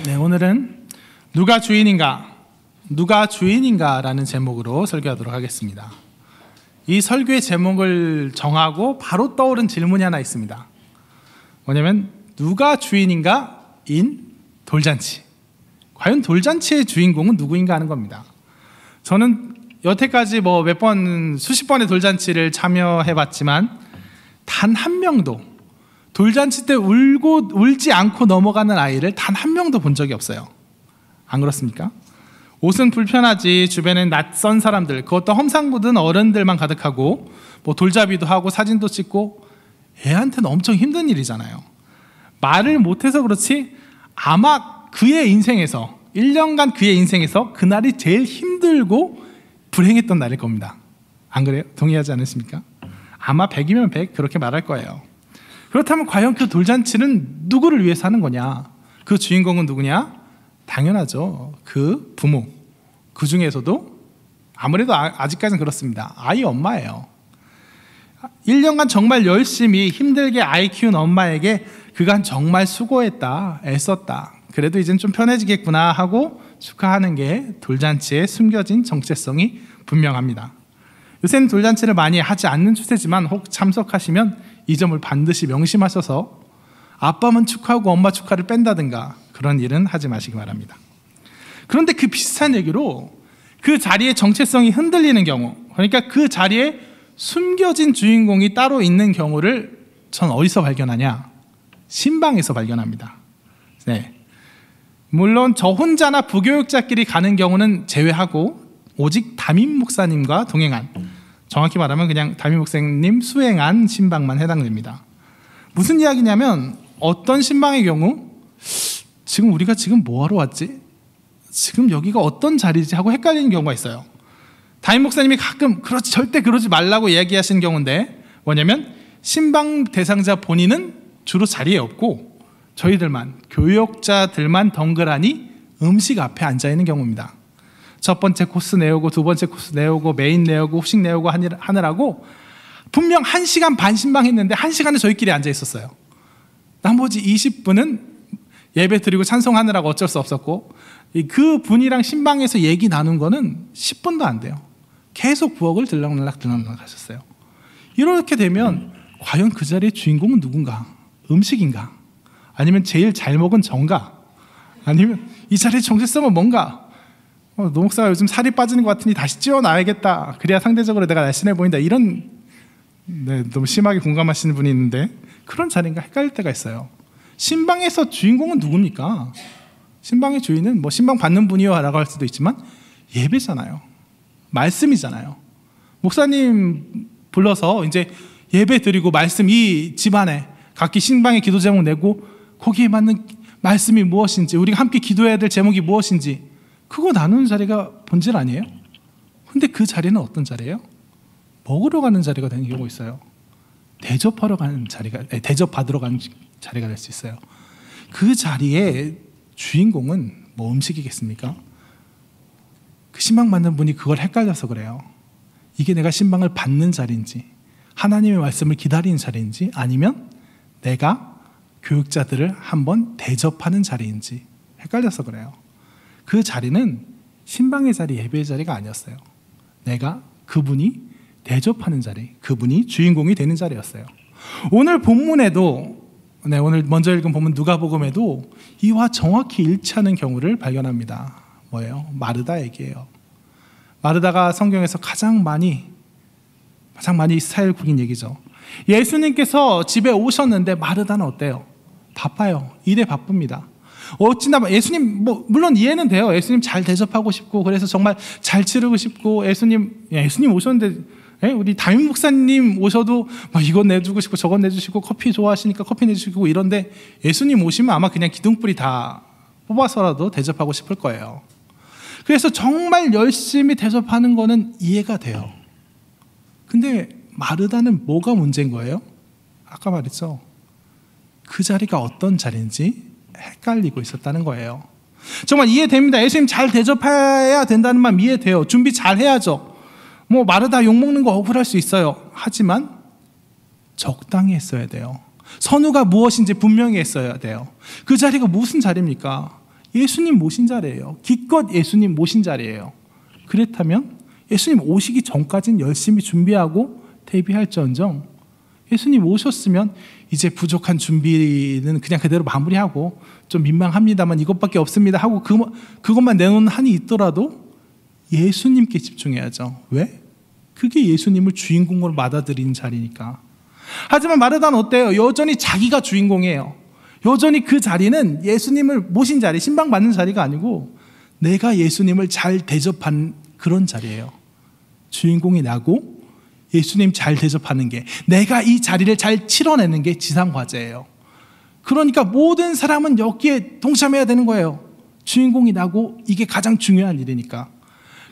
네, 오늘은 누가 주인인가 라는 제목으로 설교하도록 하겠습니다. 이 설교의 제목을 정하고 바로 떠오른 질문이 하나 있습니다. 뭐냐면 누가 주인인가 인 돌잔치. 과연 돌잔치의 주인공은 누구인가 하는 겁니다. 저는 여태까지 몇 번, 수십 번의 돌잔치를 참여해봤지만 단 한 명도 돌잔치 때 울지 않고 넘어가는 아이를 단 한 명도 본 적이 없어요. 안 그렇습니까? 옷은 불편하지 주변엔 낯선 사람들, 그것도 험상 묻은 어른들만 가득하고 돌잡이도 하고 사진도 찍고 애한테는 엄청 힘든 일이잖아요. 말을 못해서 그렇지 아마 그의 인생에서 1년간 그의 인생에서 그날이 제일 힘들고 불행했던 날일 겁니다. 안 그래요? 동의하지 않으십니까? 아마 100이면 100 그렇게 말할 거예요. 그렇다면 과연 그 돌잔치는 누구를 위해서 하는 거냐? 그 주인공은 누구냐? 당연하죠. 그 부모. 그 중에서도 아무래도 아직까지는 그렇습니다. 아이 엄마예요. 1년간 정말 열심히 힘들게 아이 키운 엄마에게 그간 정말 수고했다, 애썼다, 그래도 이젠 좀 편해지겠구나 하고 축하하는 게 돌잔치의 숨겨진 정체성이 분명합니다. 요새는 돌잔치를 많이 하지 않는 추세지만 혹 참석하시면 이 점을 반드시 명심하셔서 아빠만 축하하고 엄마 축하를 뺀다든가 그런 일은 하지 마시기 바랍니다. 그런데 그 비슷한 얘기로 그 자리의 정체성이 흔들리는 경우, 그러니까 그 자리에 숨겨진 주인공이 따로 있는 경우를 전 어디서 발견하냐? 신방에서 발견합니다. 네. 물론 저 혼자나 부교육자끼리 가는 경우는 제외하고 오직 담임 목사님과 동행한, 정확히 말하면 그냥 담임 목사님 수행한 신방만 해당됩니다. 무슨 이야기냐면 어떤 신방의 경우 지금 우리가 뭐하러 왔지? 지금 여기가 어떤 자리지? 하고 헷갈리는 경우가 있어요. 담임 목사님이 가끔 절대 그러지 말라고 이야기하시는 경우인데 뭐냐면 신방 대상자 본인은 주로 자리에 없고 저희들만, 교역자들만 덩그라니 음식 앞에 앉아있는 경우입니다. 첫 번째 코스 내오고 두 번째 코스 내오고 메인 내오고 후식 내오고 하느라고 분명 1시간 반 신방했는데 1시간을 저희끼리 앉아있었어요. 나머지 20분은 예배 드리고 찬송하느라고 어쩔 수 없었고 그 분이랑 신방에서 얘기 나눈 거는 10분도 안 돼요. 계속 부엌을 들락날락 하셨어요. 이렇게 되면 과연 그 자리의 주인공은 누군가? 음식인가? 아니면 제일 잘 먹은 정가? 아니면 이 자리의 정체성은 뭔가? 노 목사가 요즘 살이 빠지는 것 같으니 다시 찌워놔야겠다, 그래야 상대적으로 내가 날씬해 보인다, 이런 너무 심하게 공감하시는 분이 있는데 그런 자리인가 헷갈릴 때가 있어요. 신방에서 주인공은 누굽니까? 신방의 주인은 신방 받는 분이요 라고 할 수도 있지만 예배잖아요. 말씀이잖아요. 목사님 불러서 이제 예배 드리고 말씀, 이 집안에 각기 신방의 기도 제목 내고 거기에 맞는 말씀이 무엇인지, 우리가 함께 기도해야 될 제목이 무엇인지 그거 나누는 자리가 본질 아니에요? 근데 그 자리는 어떤 자리예요? 먹으러 가는 자리가 되는 경우가 있어요. 대접받으러 가는 자리가 될 수 있어요. 그 자리에 주인공은 음식이겠습니까? 그 신방 받는 분이 그걸 헷갈려서 그래요. 이게 내가 신방을 받는 자리인지, 하나님의 말씀을 기다리는 자리인지, 아니면 내가 교육자들을 한번 대접하는 자리인지 헷갈려서 그래요. 그 자리는 신방의 자리, 예배의 자리가 아니었어요. 내가 그분이 대접하는 자리, 그분이 주인공이 되는 자리였어요. 오늘 본문에도, 오늘 먼저 읽은 본문 누가복음에도 이와 정확히 일치하는 경우를 발견합니다. 뭐예요? 마르다 얘기예요. 마르다가 성경에서 가장 많이 이스라엘국인 얘기죠. 예수님께서 집에 오셨는데 마르다는 어때요? 바빠요. 일에 바쁩니다. 어찌나 예수님 물론 이해는 돼요. 예수님 잘 대접하고 싶고 그래서 정말 잘 치르고 싶고 예수님 오셨는데 우리 담임 목사님 오셔도 이건 내주고 싶고 저건 내주시고 커피 좋아하시니까 커피 내주시고 이런데 예수님 오시면 아마 그냥 기둥뿌리 다 뽑아서라도 대접하고 싶을 거예요. 그래서 정말 열심히 대접하는 거는 이해가 돼요. 근데 마르다는 뭐가 문제인 거예요? 아까 말했죠. 그 자리가 어떤 자리인지 헷갈리고 있었다는 거예요. 정말 이해됩니다. 예수님 잘 대접해야 된다는 말 이해돼요. 준비 잘 해야죠. 마르다 욕먹는 거 억울할 수 있어요. 하지만 적당히 했어야 돼요. 선우가 무엇인지 분명히 했어야 돼요. 그 자리가 무슨 자리입니까? 예수님 모신 자리예요. 기껏 예수님 모신 자리예요. 그렇다면 예수님 오시기 전까지는 열심히 준비하고 대비할지언정 예수님 오셨으면 이제 부족한 준비는 그냥 그대로 마무리하고 좀 민망합니다만 이것밖에 없습니다 하고 그것만 내놓는 한이 있더라도 예수님께 집중해야죠. 왜? 그게 예수님을 주인공으로 받아들이는 자리니까. 하지만 마르다는 어때요? 여전히 자기가 주인공이에요. 여전히 그 자리는 예수님을 모신 자리, 신방받는 자리가 아니고 내가 예수님을 잘 대접한 그런 자리예요. 주인공이 나고 예수님 잘 대접하는 게, 내가 이 자리를 잘 치러내는 게 지상과제예요. 그러니까 모든 사람은 여기에 동참해야 되는 거예요. 주인공이 나고 이게 가장 중요한 일이니까.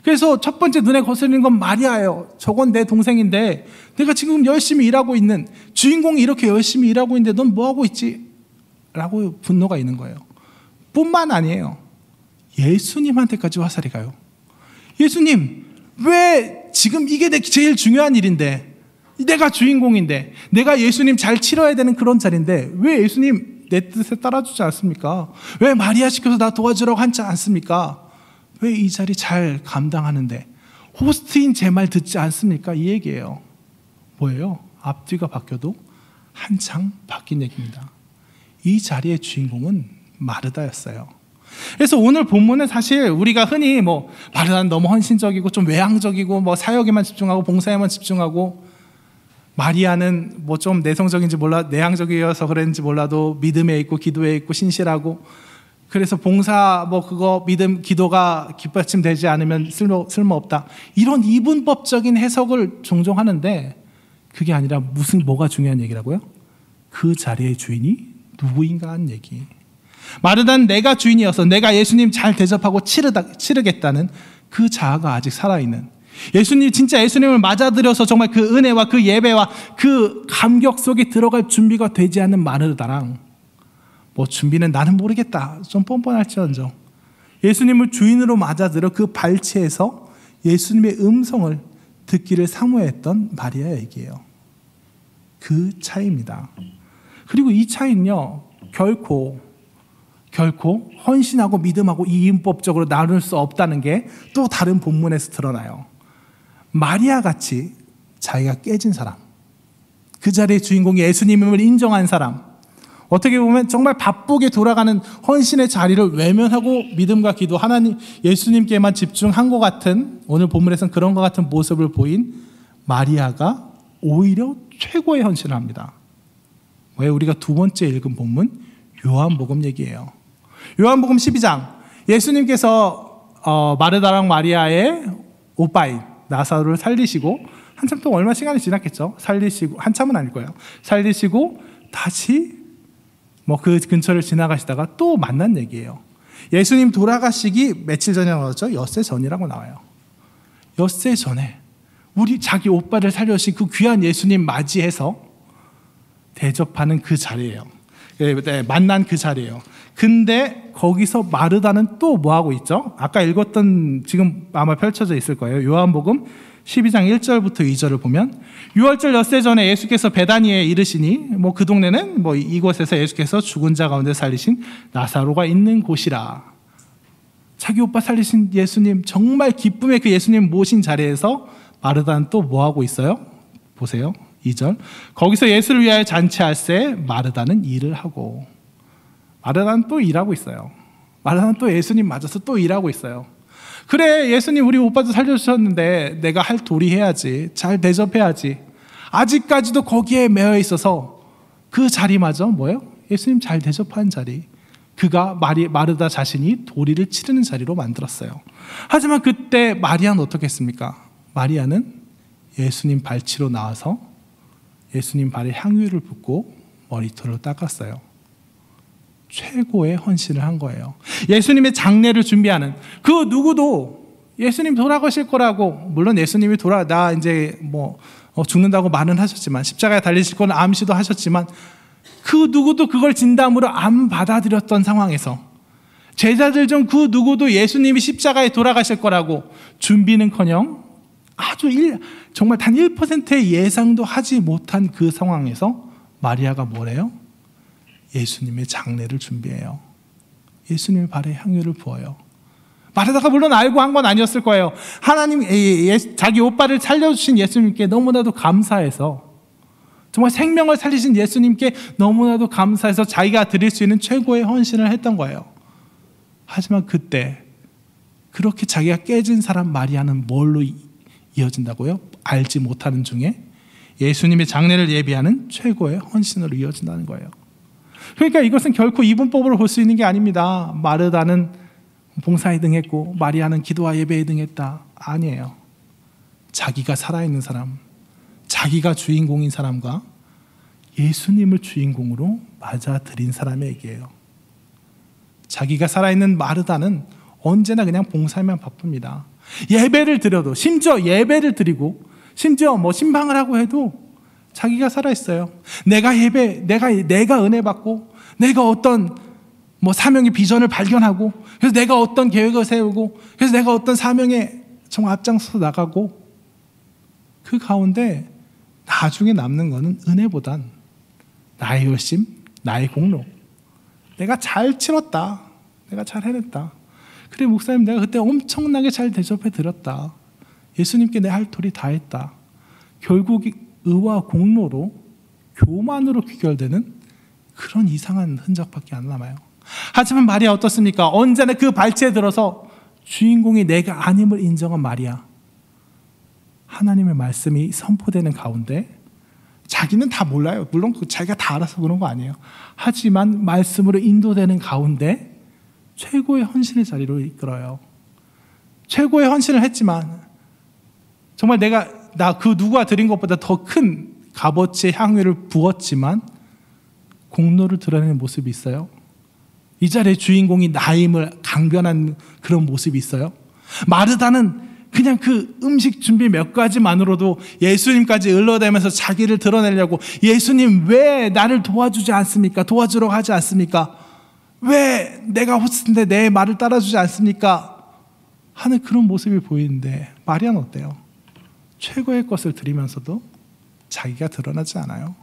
그래서 첫 번째 눈에 거슬리는 건 마리아예요. 저건 내 동생인데 내가 지금 열심히 일하고 있는, 주인공이 이렇게 열심히 일하고 있는데 넌 뭐하고 있지? 라고 분노가 있는 거예요. 뿐만 아니에요. 예수님한테까지 화살이 가요. 예수님, 왜 지금 이게 제일 중요한 일인데, 내가 주인공인데, 내가 예수님 잘 치러야 되는 그런 자리인데 왜 예수님 내 뜻에 따라주지 않습니까? 왜 마리아 시켜서 나 도와주라고 하지 않습니까? 왜 이 자리 잘 감당하는데 호스트인 제 말 듣지 않습니까? 이 얘기예요. 뭐예요? 앞뒤가 바뀌어도 한창 바뀐 얘기입니다. 이 자리의 주인공은 마르다였어요. 그래서 오늘 본문은 사실 우리가 흔히 마르다는 너무 헌신적이고 좀 외향적이고 사역에만 집중하고 봉사에만 집중하고, 마리아는 좀 내성적인지 내향적이어서 그랬는지 몰라도 믿음에 있고 기도에 있고 신실하고, 그래서 봉사 그거 믿음 기도가 뒷받침되지 않으면 쓸모없다, 이런 이분법적인 해석을 종종 하는데 그게 아니라 뭐가 중요한 얘기라고요? 그 자리의 주인이 누구인가 하는 얘기. 마르다는 내가 주인이어서 내가 예수님 잘 대접하고 치르겠다는 그 자아가 아직 살아있는, 진짜 예수님을 맞아들여서 정말 그 은혜와 그 예배와 그 감격 속에 들어갈 준비가 되지 않는 마르다랑, 준비는 나는 모르겠다, 좀 뻔뻔할지언정 예수님을 주인으로 맞아들여 그 발치에서 예수님의 음성을 듣기를 사모했던 마리아 얘기예요. 그 차이입니다. 그리고 이 차이는요, 결코 헌신하고 믿음하고 이인법적으로 나눌 수 없다는 게 또 다른 본문에서 드러나요. 마리아 같이 자기가 깨진 사람, 그 자리의 주인공이 예수님임을 인정한 사람, 어떻게 보면 정말 바쁘게 돌아가는 헌신의 자리를 외면하고 믿음과 기도, 하나님 예수님께만 집중한 것 같은, 오늘 본문에서는 그런 것 같은 모습을 보인 마리아가 오히려 최고의 헌신을 합니다. 왜? 우리가 두 번째 읽은 본문 요한복음 얘기예요. 요한복음 12장, 예수님께서 마르다랑 마리아의 오빠인 나사로를 살리시고, 한참 동안 얼마 시간이 지났겠죠. 살리시고, 한참은 아닐 거예요. 살리시고 다시 그 근처를 지나가시다가 또 만난 얘기예요. 예수님 돌아가시기 며칠 전이라고 하죠. 엿새 전이라고 나와요. 엿새 전에 자기 오빠를 살려주신 그 귀한 예수님 맞이해서 대접하는 그 자리예요. 만난 그 자리예요. 근데 거기서 마르다는 또 뭐하고 있죠? 아까 읽었던, 지금 아마 펼쳐져 있을 거예요. 요한복음 12장 1절부터 2절을 보면, 6월절 엿새 전에 예수께서 베다니에 이르시니, 그 동네는 이곳에서 예수께서 죽은 자 가운데 살리신 나사로가 있는 곳이라. 자기 오빠 살리신 예수님, 정말 기쁨의 그 예수님 모신 자리에서 마르다는 또 뭐하고 있어요? 보세요. 2절. 거기서 예수를 위하여 잔치할새 마르다는 일을 하고. 마르다는 또 일하고 있어요. 마르다는 또 예수님 맞아서 또 일하고 있어요. 그래, 예수님 우리 오빠도 살려주셨는데 내가 할 도리 해야지, 잘 대접해야지. 아직까지도 거기에 매여 있어서 그 자리마저 뭐예요? 예수님 잘 대접한 자리, 그가 마르다 자신이 도리를 치르는 자리로 만들었어요. 하지만 그때 마리아는 어떻게 했습니까? 마리아는 예수님 발치로 나와서 예수님 발에 향유를 붓고 머리털로 닦았어요. 최고의 헌신을 한 거예요. 예수님의 장례를 준비하는 그 누구도 예수님 돌아가실 거라고, 물론 예수님이 나 이제 죽는다고 말은 하셨지만, 십자가에 달리실 건 암시도 하셨지만, 그 누구도 그걸 진담으로 안 받아들였던 상황에서 제자들 중 그 누구도 예수님이 십자가에 돌아가실 거라고 준비는커녕 정말 단 1%의 예상도 하지 못한 그 상황에서 마리아가 뭐래요? 예수님의 장례를 준비해요. 예수님의 발에 향유를 부어요. 마르다가 물론 알고 한 건 아니었을 거예요. 하나님, 자기 오빠를 살려주신 예수님께 너무나도 감사해서, 정말 생명을 살리신 예수님께 너무나도 감사해서 자기가 드릴 수 있는 최고의 헌신을 했던 거예요. 하지만 그때 그렇게 자기가 깨진 사람 마리아는 뭘로 이어진다고요? 알지 못하는 중에 예수님의 장례를 예비하는 최고의 헌신으로 이어진다는 거예요. 그러니까 이것은 결코 이분법으로 볼 수 있는 게 아닙니다. 마르다는 봉사에 등했고 마리아는 기도와 예배에 등했다. 아니에요. 자기가 살아있는 사람, 자기가 주인공인 사람과 예수님을 주인공으로 맞아들인 사람의 얘기예요. 자기가 살아있는 마르다는 언제나 그냥 봉사에만 바쁩니다. 예배를 드려도, 심지어 예배를 드리고, 심지어 신방을 하고 해도 자기가 살아있어요. 내가 은혜 받고, 내가 어떤 사명의 비전을 발견하고, 그래서 내가 어떤 계획을 세우고, 그래서 내가 어떤 사명에 정말 앞장서서 나가고, 그 가운데 나중에 남는 거는 은혜보단 나의 열심, 나의 공로. 내가 잘 치렀다. 내가 잘 해냈다. 그래, 목사님, 내가 그때 엄청나게 잘 대접해 드렸다. 예수님께 내 할 도리 다 했다. 결국 의와 공로로, 교만으로 귀결되는 그런 이상한 흔적밖에 안 남아요. 하지만 마리아 어떻습니까? 언제나 그 발치에 들어서 주인공이 내가 아님을 인정한 마리아. 하나님의 말씀이 선포되는 가운데 자기는 다 몰라요. 물론 자기가 다 알아서 그런 거 아니에요. 하지만 말씀으로 인도되는 가운데 최고의 헌신의 자리로 이끌어요. 최고의 헌신을 했지만 정말 나 그 누가 드린 것보다 더 큰 값어치의 향유를 부었지만 공로를 드러내는 모습이 있어요. 이 자리의 주인공이 나임을 강변한 그런 모습이 있어요. 마르다는 그냥 그 음식 준비 몇 가지만으로도 예수님까지 을러대면서 자기를 드러내려고, 예수님 왜 나를 도와주지 않습니까? 도와주러 하지 않습니까? 왜 내가 호스트인데 내 말을 따라주지 않습니까? 하는 그런 모습이 보이는데 마리아는 어때요? 최고의 것을 드리면서도 자기가 드러나지 않아요.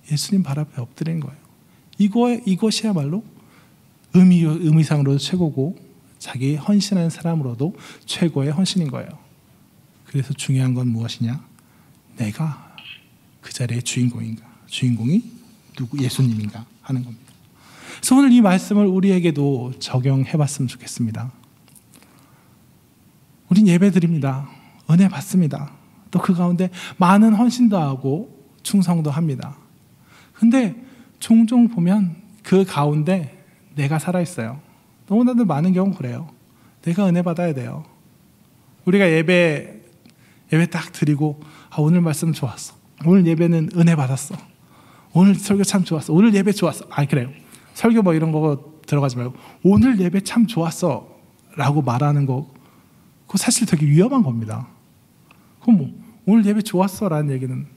예수님 발 앞에 엎드린 거예요. 이것이야말로 의미상으로도 최고고 자기 헌신하는 사람으로도 최고의 헌신인 거예요. 그래서 중요한 건 무엇이냐? 내가 그 자리의 주인공인가? 주인공이 누구? 예수님인가? 하는 겁니다. 그래서 오늘 이 말씀을 우리에게도 적용해봤으면 좋겠습니다. 우린 예배 드립니다. 은혜 받습니다. 또 그 가운데 많은 헌신도 하고 충성도 합니다. 근데 종종 보면 그 가운데 내가 살아있어요. 너무나도 많은 경우 그래요. 내가 은혜 받아야 돼요. 우리가 예배 딱 드리고, 오늘 말씀 좋았어. 오늘 예배는 은혜 받았어. 오늘 설교 참 좋았어. 오늘 예배 좋았어. 그래요. 설교 이런 거 들어가지 말고 오늘 예배 참 좋았어 라고 말하는 거, 그거 사실 되게 위험한 겁니다. 그럼 오늘 예배 좋았어 라는 얘기는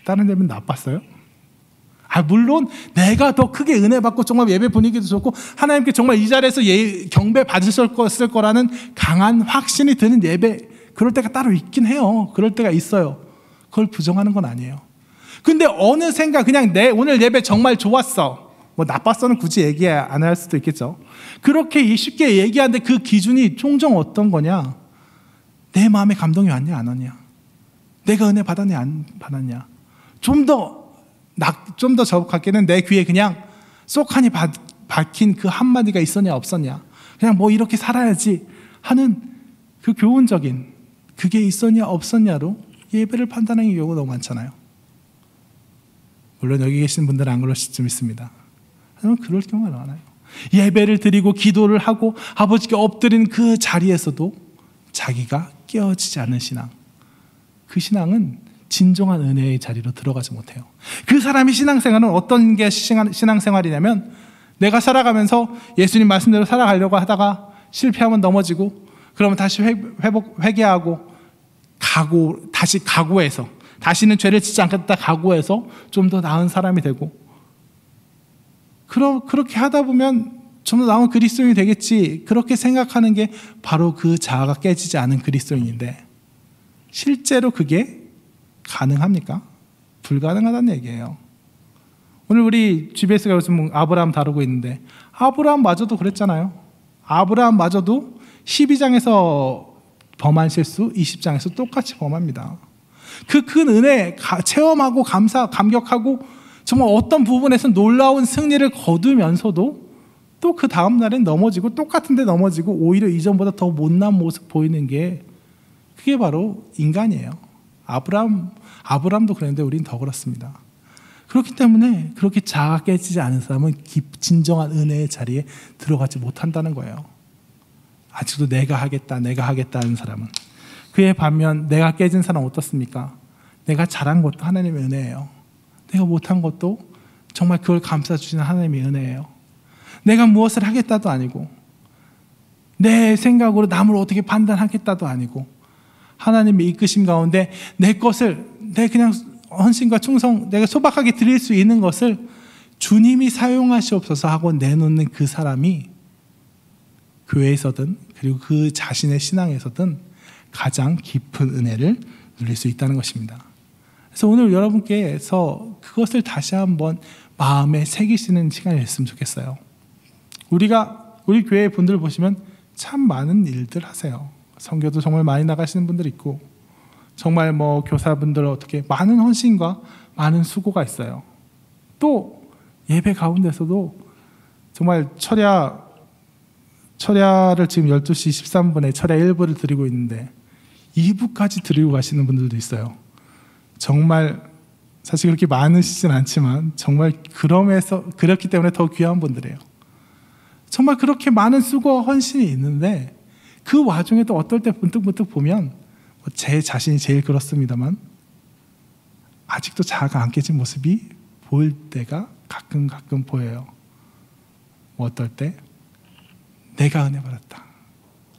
다른 예배는 나빴어요? 물론 내가 더 크게 은혜 받고 정말 예배 분위기도 좋고 하나님께 정말 이 자리에서 경배 받으실 거라는 강한 확신이 드는 예배, 그럴 때가 따로 있긴 해요. 그럴 때가 있어요. 그걸 부정하는 건 아니에요. 근데 어느샌가 그냥 오늘 예배 정말 좋았어, 나빴어는 굳이 얘기 안 할 수도 있겠죠. 그렇게 쉽게 얘기하는데 그 기준이 종종 어떤 거냐? 내 마음에 감동이 왔냐 안 왔냐? 내가 은혜 받았냐 안 받았냐? 좀 더 정확하게는 내 귀에 그냥 쏙하니 박힌 그 한마디가 있었냐 없었냐, 그냥 이렇게 살아야지 하는 그 교훈적인 그게 있었냐 없었냐로 예배를 판단하는 경우가 너무 많잖아요. 물론 여기 계신 분들은 안 그러실 수 있습니다. 하지만 그럴 경우가 많아요. 예배를 드리고 기도를 하고 아버지께 엎드린 그 자리에서도 자기가 깨어지지 않는 신앙, 그 신앙은 진정한 은혜의 자리로 들어가지 못해요. 그 사람의 신앙생활은 어떤 게 신앙생활이냐면, 내가 살아가면서 예수님 말씀대로 살아가려고 하다가 실패하면 넘어지고, 그러면 다시 회개하고 다시 각오해서, 다시는 죄를 짓지 않겠다 각오해서 좀 더 나은 사람이 되고, 그렇게 하다 보면 좀 더 나은 그리스도인이 되겠지, 그렇게 생각하는 게 바로 그 자아가 깨지지 않은 그리스도인인데, 실제로 그게 가능합니까? 불가능하다는 얘기예요. 오늘 우리 GBS가 요즘 아브라함 다루고 있는데, 아브라함마저도 그랬잖아요. 아브라함마저도 12장에서 범한 실수 20장에서 똑같이 범합니다. 그 큰 은혜 체험하고 감격하고 정말 어떤 부분에서 놀라운 승리를 거두면서도 또 그 다음 날엔 넘어지고 똑같은 데 넘어지고 오히려 이전보다 더 못난 모습 보이는 게 그게 바로 인간이에요. 아브라함도 그랬는데 우린 더 그렇습니다. 그렇기 때문에 그렇게 자아가 깨지지 않은 사람은 진정한 은혜의 자리에 들어가지 못한다는 거예요. 아직도 내가 하겠다 하는 사람은. 그에 반면 내가 깨진 사람은 어떻습니까? 내가 잘한 것도 하나님의 은혜예요. 내가 못한 것도 정말 그걸 감싸주시는 하나님의 은혜예요. 내가 무엇을 하겠다도 아니고 내 생각으로 남을 어떻게 판단하겠다도 아니고 하나님의 이끄심 가운데 내 것을 내 그냥 헌신과 충성 내가 소박하게 드릴 수 있는 것을 주님이 사용하시옵소서 하고 내놓는 그 사람이 교회에서든 그리고 그 자신의 신앙에서든 가장 깊은 은혜를 누릴 수 있다는 것입니다. 그래서 오늘 여러분께서 그것을 다시 한번 마음에 새기시는 시간이 됐으면 좋겠어요. 우리 교회 분들 보시면 참 많은 일들 하세요. 선교도 정말 많이 나가시는 분들 있고 정말 교사분들 어떻게 많은 헌신과 많은 수고가 있어요. 또 예배 가운데서도 정말 철야를 지금 12시 13분에 철야 1부를 드리고 있는데 2부까지 드리고 가시는 분들도 있어요. 정말 사실 그렇게 많으시진 않지만 정말 그렇기 때문에 더 귀한 분들이에요. 정말 그렇게 많은 수고와 헌신이 있는데 그 와중에도 어떨 때 문득문득 보면 제 자신이 제일 그렇습니다만 아직도 자아가 안 깨진 모습이 보일 때가 가끔 보여요. 어떨 때 내가 은혜 받았다,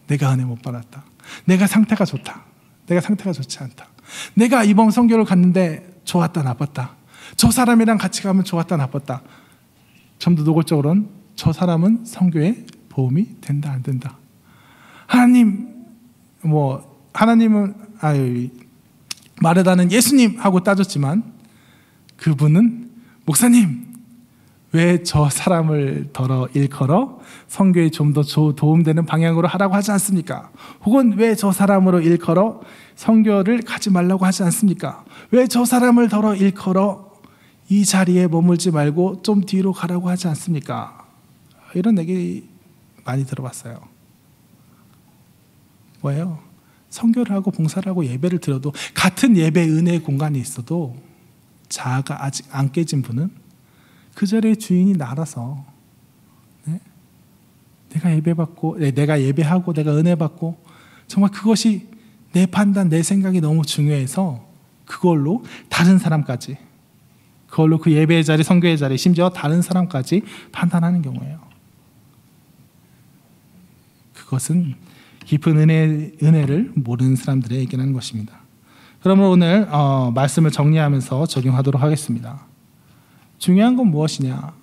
내가 은혜 못 받았다, 내가 상태가 좋다, 내가 상태가 좋지 않다, 내가 이번 선교를 갔는데 좋았다 나빴다, 저 사람이랑 같이 가면 좋았다 나빴다. 좀 더 노골적으로는 저 사람은 선교에 도움이 된다 안 된다. 하나님은 마르다는 예수님 하고 따졌지만 그분은 목사님 왜 저 사람을 더러 일컬어 선교에 좀 더 도움되는 방향으로 하라고 하지 않습니까? 혹은 왜 저 사람으로 일컬어 선교를 가지 말라고 하지 않습니까? 왜 저 사람을 더러 일컬어 이 자리에 머물지 말고 좀 뒤로 가라고 하지 않습니까? 이런 얘기 많이 들어봤어요. 뭐예요? 선교를 하고 봉사를 하고 예배를 드려도 같은 예배 은혜의 공간이 있어도 자아가 아직 안 깨진 분은 그 자리의 주인이 나라서 내가 예배받고 내가 예배하고 내가 은혜 받고 정말 그것이 내 판단 내 생각이 너무 중요해서 그걸로 다른 사람까지 그걸로 그 예배의 자리 선교의 자리 심지어 다른 사람까지 판단하는 경우예요. 그것은 깊은 은혜를 모르는 사람들의 얘기하는 것입니다. 그러면 오늘 말씀을 정리하면서 적용하도록 하겠습니다. 중요한 건 무엇이냐?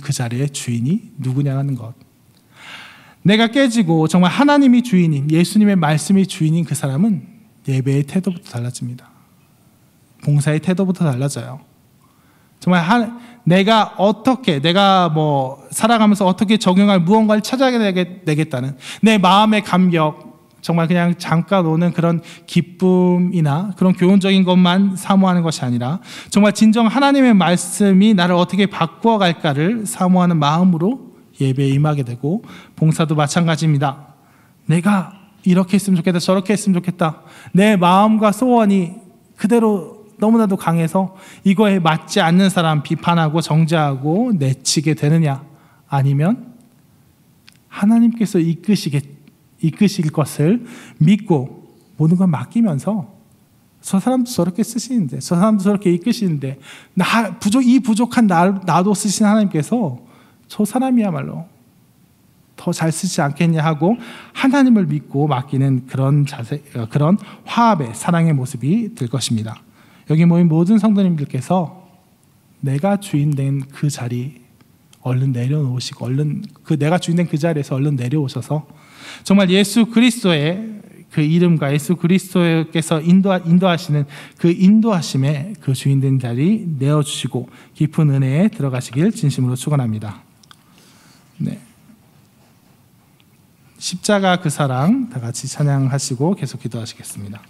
그 자리의 주인이 누구냐는 것. 내가 깨지고 정말 하나님이 주인인 예수님의 말씀이 주인인 그 사람은 예배의 태도부터 달라집니다. 봉사의 태도부터 달라져요. 정말 내가 살아가면서 어떻게 적용할 무언가를 찾아내겠다는 내 마음의 감격, 정말 그냥 잠깐 오는 그런 기쁨이나 그런 교훈적인 것만 사모하는 것이 아니라 정말 진정 하나님의 말씀이 나를 어떻게 바꾸어 갈까를 사모하는 마음으로 예배에 임하게 되고 봉사도 마찬가지입니다. 내가 이렇게 했으면 좋겠다, 저렇게 했으면 좋겠다. 내 마음과 소원이 그대로 너무나도 강해서 이거에 맞지 않는 사람 비판하고 정죄하고 내치게 되느냐? 아니면 하나님께서 이끄실 것을 믿고 모든 걸 맡기면서 저 사람도 저렇게 쓰시는데 저 사람도 저렇게 이끄시는데 이 부족한 나도 쓰신 하나님께서 저 사람이야말로 더 잘 쓰지 않겠냐 하고 하나님을 믿고 맡기는 그런 자세, 그런 화합의 사랑의 모습이 될 것입니다. 여기 모인 모든 성도님들께서 내가 주인된 그 자리 얼른 내려놓으시고 내가 주인된 그 자리에서 얼른 내려오셔서 정말 예수 그리스도의 그 이름과 예수 그리스도께서 인도하시는 그 인도하심에 그 주인된 자리 내어주시고 깊은 은혜에 들어가시길 진심으로 축원합니다. 네. 십자가 그 사랑 다 같이 찬양하시고 계속 기도하시겠습니다.